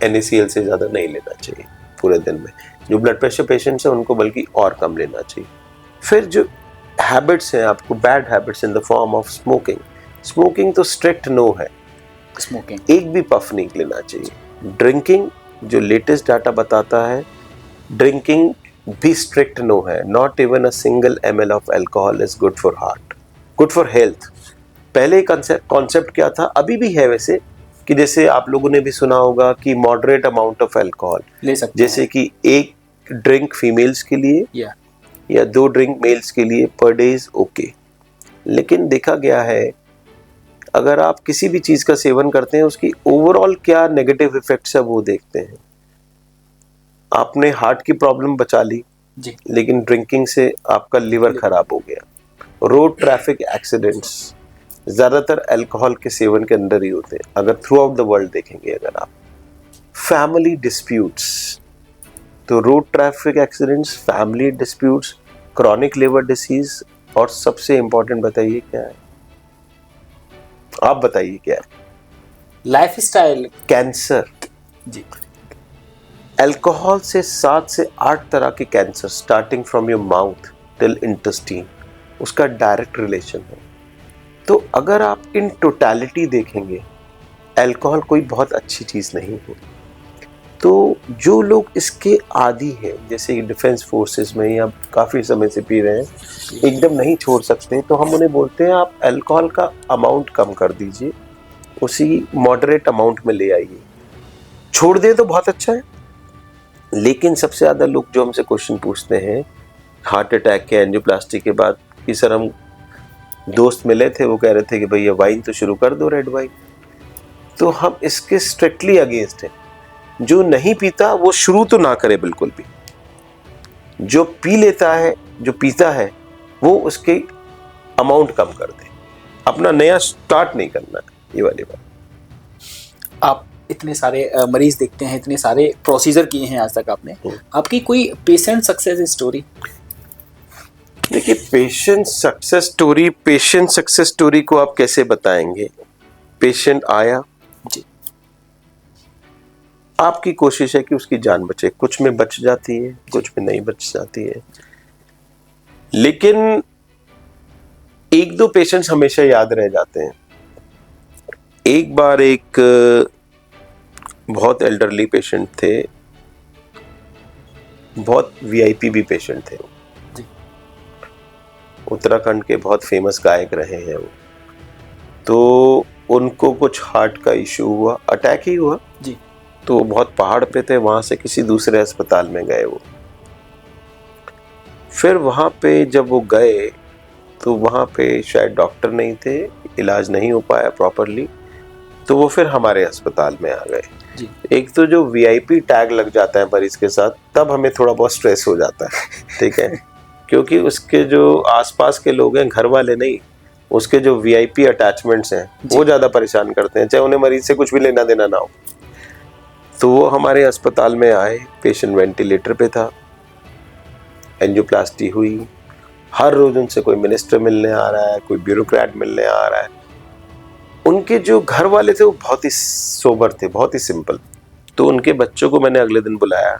NaCl से ज़्यादा नहीं लेना चाहिए पूरे दिन में। जो ब्लड प्रेशर पेशेंट्स हैं उनको बल्कि और कम लेना चाहिए। फिर जो हैबिट्स हैं आपको, bad habits in the form of smoking, smoking तो स्ट्रिक्ट नो है, स्मोकिंग एक भी पफ नहीं लेना चाहिए। ड्रिंकिंग जो लेटेस्ट डाटा बताता है, ड्रिंकिंग भी स्ट्रिक्ट नो है, not even a single ml of alcohol is good for heart, good for health. पहले कॉन्सेप्ट क्या था, अभी भी है वैसे, कि जैसे आप लोगों ने भी सुना होगा कि मॉडरेट अमाउंट ऑफ अल्कोहल ले सकते, जैसे कि 1 ड्रिंक फीमेल्स के लिए या या 2 ड्रिंक मेल्स के लिए पर डे इज ओके। लेकिन देखा गया है अगर आप किसी भी चीज का सेवन करते हैं उसकी ओवरऑल क्या नेगेटिव इफेक्ट्स है वो देखते हैं। आपने हार्ट की प्रॉब्लम बचा ली जी, लेकिन ड्रिंकिंग से आपका लिवर खराब हो गया। रोड ट्रैफिक एक्सीडेंट्स ज्यादातर अल्कोहल के सेवन के अंदर ही होते हैं अगर थ्रू आउट द वर्ल्ड देखेंगे। अगर आप फैमिली डिस्प्यूट्स, तो road traffic accidents, family disputes, chronic liver disease, और सबसे इंपॉर्टेंट बताइए क्या है? आप बताइए क्या है? Life style, cancer. जी, अल्कोहल से 7 से 8 तरह के cancer starting from your mouth till intestine, उसका डायरेक्ट रिलेशन है। तो अगर आप इन टोटलिटी देखेंगे अल्कोहल कोई बहुत अच्छी चीज नहीं है। तो जो लोग इसके आदी हैं, जैसे डिफेंस फोर्सेस में या काफ़ी समय से पी रहे हैं, एकदम नहीं छोड़ सकते, तो हम उन्हें बोलते हैं आप अल्कोहल का अमाउंट कम कर दीजिए, उसी मॉडरेट अमाउंट में ले आइए। छोड़ दें तो बहुत अच्छा है। लेकिन सबसे ज़्यादा लोग जो हमसे क्वेश्चन पूछते हैं हार्ट अटैक के एंजियोप्लास्टी के बाद कि सर हम दोस्त मिले थे, वो कह रहे थे कि भैया वाइन तो शुरू कर दो, रेड वाइन। तो हम इसके स्ट्रिक्टली अगेंस्ट हैं। जो नहीं पीता वो शुरू तो ना करे बिल्कुल भी। जो पी लेता है, जो पीता है, वो उसके अमाउंट कम कर दे, अपना नया स्टार्ट नहीं करना है। ये वाली बात। आप इतने सारे मरीज देखते हैं, इतने सारे प्रोसीजर किए हैं आज तक आपने, आपकी कोई पेशेंट सक्सेस स्टोरी? देखिए पेशेंट सक्सेस स्टोरी को आप कैसे बताएंगे? पेशेंट आया जी, आपकी कोशिश है कि उसकी जान बचे, कुछ में बच जाती है, कुछ में नहीं बच जाती है। लेकिन 1-2 पेशेंट्स हमेशा याद रह जाते हैं। एक बार एक बहुत एल्डरली पेशेंट थे, बहुत वीआईपी भी पेशेंट थे। जी, उत्तराखंड के बहुत फेमस गायक रहे हैं वो। तो उनको कुछ हार्ट का इशू हुआ, अटैक ही हुआ जी, तो बहुत पहाड़ पे थे, वहां से किसी दूसरे अस्पताल में गए वो। फिर वहां पे जब वो गए तो वहां पे शायद डॉक्टर नहीं थे, इलाज नहीं हो पाया प्रॉपरली, तो वो फिर हमारे अस्पताल में आ गए। जी, एक तो जो वीआईपी टैग लग जाता है मरीज के साथ, तब हमें थोड़ा बहुत स्ट्रेस हो जाता है, ठीक है, क्योंकि उसके जो आसपास के लोग हैं, घर वाले नहीं, उसके जो वीआईपी अटैचमेंट्स हैं वो ज्यादा परेशान करते हैं, चाहे उन्हें मरीज से कुछ भी लेना देना ना हो। तो वो हमारे अस्पताल में आए, पेशेंट वेंटिलेटर पे था, एंजियोप्लास्टी हुई। हर रोज उनसे कोई मिनिस्टर मिलने आ रहा है, कोई ब्यूरोक्रेट मिलने आ रहा है। उनके जो घर वाले थे वो बहुत ही सोबर थे, बहुत ही सिंपल। तो उनके बच्चों को मैंने अगले दिन बुलाया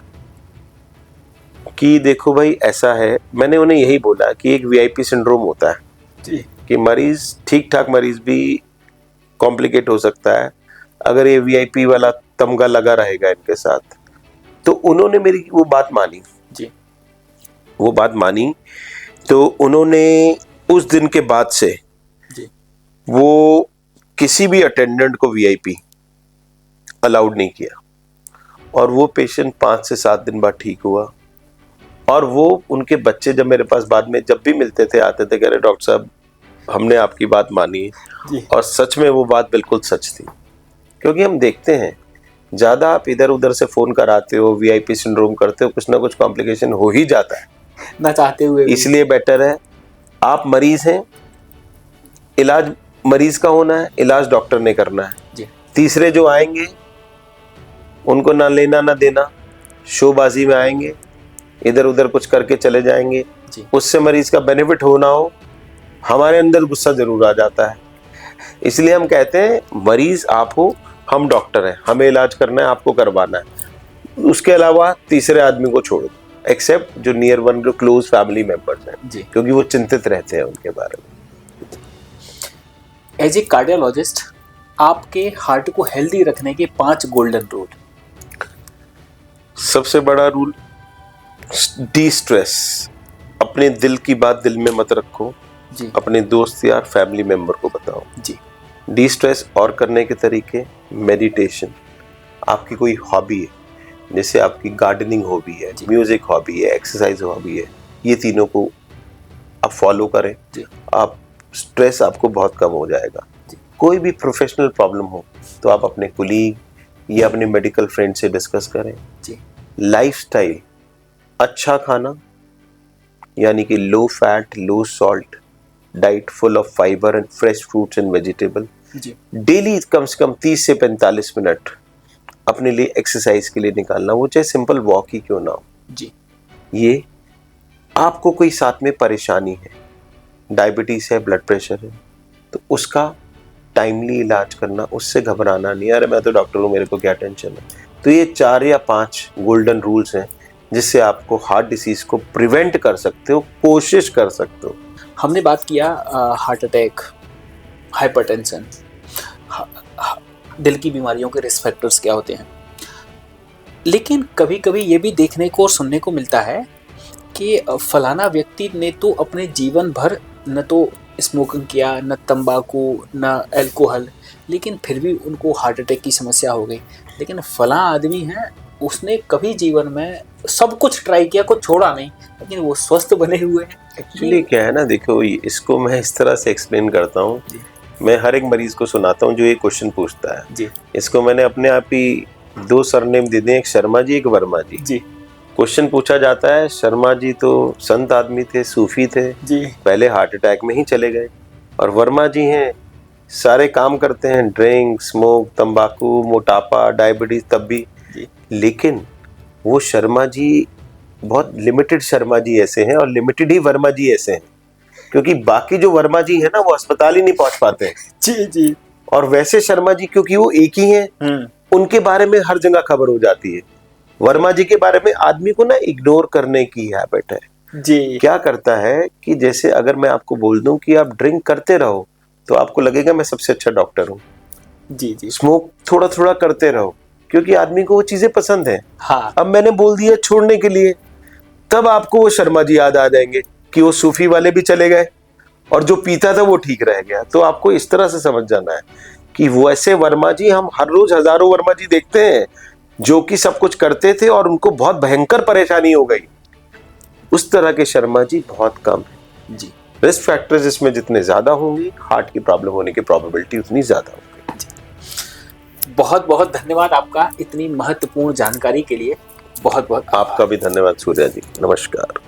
कि देखो भाई ऐसा है, मैंने उन्हें यही बोला कि एक वीआईपी सिंड्रोम होता है जी, कि मरीज, ठीक ठाक मरीज भी कॉम्प्लिकेट हो सकता है अगर ये वीआईपी वाला तमगा लगा रहेगा इनके साथ। तो उन्होंने मेरी वो बात मानी जी, वो बात मानी। तो उन्होंने उस दिन के बाद से जी, वो किसी भी अटेंडेंट को वीआईपी अलाउड नहीं किया, और वो पेशेंट 5 से 7 दिन बाद ठीक हुआ। और वो उनके बच्चे जब मेरे पास बाद में जब भी मिलते थे, आते थे, कह रहे डॉक्टर साहब हमने आपकी बात मानी, और सच में वो बात बिल्कुल सच थी। क्योंकि हम देखते हैं ज्यादा आप इधर उधर से फोन कराते हो, वीआईपी सिंड्रोम करते हो, कुछ ना कुछ कॉम्प्लिकेशन हो ही जाता है ना चाहते हुए भी। इसलिए बेटर है आप मरीज हैं, इलाज मरीज का होना है, इलाज डॉक्टर ने करना है जी, तीसरे जो आएंगे उनको ना लेना ना देना, शोबाजी में आएंगे, इधर उधर कुछ करके चले जाएंगे, जी, उससे मरीज का बेनिफिट हो ना हो, हमारे अंदर गुस्सा जरूर आ जाता है। इसलिए हम कहते हैं मरीज आप हो, हम डॉक्टर हैं, हमें इलाज करना है, आपको करवाना है, उसके अलावा तीसरे आदमी को छोड़ दो, एक्सेप्ट जो नियर वन, जो क्लोज फैमिली मेंबर्स हैं जी। क्योंकि वो चिंतित रहते हैं उनके बारे में। एज ए कार्डियोलॉजिस्ट, आपके हार्ट को हेल्दी रखने के 5 गोल्डन रूल। सबसे बड़ा रूल, डी स्ट्रेस। अपने दिल की बात दिल में मत रखो, जी, अपने दोस्त यार फैमिली मेंबर को बताओ। जी, डी स्ट्रेस और करने के तरीके, मेडिटेशन, आपकी कोई हॉबी है, जैसे आपकी गार्डनिंग हॉबी है, म्यूजिक हॉबी है, एक्सरसाइज हॉबी है, ये तीनों को आप फॉलो करें, आप स्ट्रेस आपको बहुत कम हो जाएगा। कोई भी प्रोफेशनल प्रॉब्लम हो तो आप अपने कुलीग या अपने मेडिकल फ्रेंड से डिस्कस करें। लाइफस्टाइल, अच्छा खाना यानी कि low fat low salt diet full of fibre and fresh fruits and vegetable. Daily कम से कम 30 से 45 मिनट अपने लिए एक्सरसाइज के लिए निकालना, वो चाहे सिंपल वॉक ही क्यों ना हो जी। ये आपको कोई साथ में परेशानी है, डायबिटीज है, ब्लड प्रेशर है, तो उसका टाइमली इलाज करना, उससे घबराना नहीं। अरे मैं तो डॉक्टर हूँ, मेरे को क्या टेंशन है। तो ये 4 या 5 गोल्डन रूल्स हैं जिससे आपको हार्ट डिसीज को प्रिवेंट कर सकते हो, कोशिश कर सकते हो। हमने बात किया हार्ट अटैक, हाइपरटेंशन, दिल की बीमारियों के रिस्क फैक्टर्स क्या होते हैं, लेकिन कभी कभी ये भी देखने को और सुनने को मिलता है कि फलाना व्यक्ति ने तो अपने जीवन भर न तो स्मोकिंग किया, न तंबाकू, न अल्कोहल, लेकिन फिर भी उनको हार्ट अटैक की समस्या हो गई। लेकिन फला आदमी है, उसने कभी जीवन में सब कुछ ट्राई किया, कुछ छोड़ा नहीं, लेकिन वो स्वस्थ बने हुए हैं। एक्चुअली क्या है ना, देखो इसको मैं इस तरह से एक्सप्लेन करता हूँ। मैं हर एक मरीज को सुनाता हूँ जो ये क्वेश्चन पूछता है जी। इसको मैंने अपने आप ही 2 सरनेम दे दिए, एक शर्मा जी, एक वर्मा जी। क्वेश्चन पूछा जाता है, शर्मा जी तो संत आदमी थे, सूफी थे जी, पहले हार्ट अटैक में ही चले गए, और वर्मा जी हैं सारे काम करते हैं, ड्रिंक, स्मोक, तंबाकू, मोटापा, डायबिटीज, तब भी जी। लेकिन वो शर्मा जी बहुत लिमिटेड शर्मा जी ऐसे हैं और लिमिटेड ही वर्मा जी ऐसे हैं, क्योंकि बाकी जो वर्मा जी है ना वो अस्पताल ही नहीं पहुंच पाते हैं जी जी। और वैसे शर्मा जी क्योंकि वो एक ही हैं, उनके बारे में हर जगह खबर हो जाती है। वर्मा जी के बारे में आदमी को ना इग्नोर करने की हैबिट है जी। क्या करता है कि जैसे अगर मैं आपको बोल दूं कि आप ड्रिंक करते रहो तो आपको लगेगा मैं सबसे अच्छा डॉक्टर हूँ जी जी। स्मोक थोड़ा थोड़ा करते रहो क्योंकि आदमी को वो चीजें पसंद है। हाँ। अब मैंने बोल दिया छोड़ने के लिए, तब आपको वो शर्मा जी याद आ जाएंगे कि वो सूफी वाले भी चले गए और जो पीता था वो ठीक रह गया। तो आपको इस तरह से समझ जाना है कि वो ऐसे वर्मा जी हम हर रोज हजारों वर्मा जी देखते हैं जो कि सब कुछ करते थे और उनको बहुत भयंकर परेशानी हो गई। उस तरह के शर्मा जी बहुत कम है जी। रिस्क फैक्टर्स इसमें जितने ज्यादा होंगे, हार्ट की प्रॉब्लम होने की प्रोबेबिलिटी उतनी ज्यादा होगी। बहुत बहुत धन्यवाद आपका इतनी महत्वपूर्ण जानकारी के लिए। बहुत बहुत आपका भी धन्यवाद सूर्या जी। नमस्कार।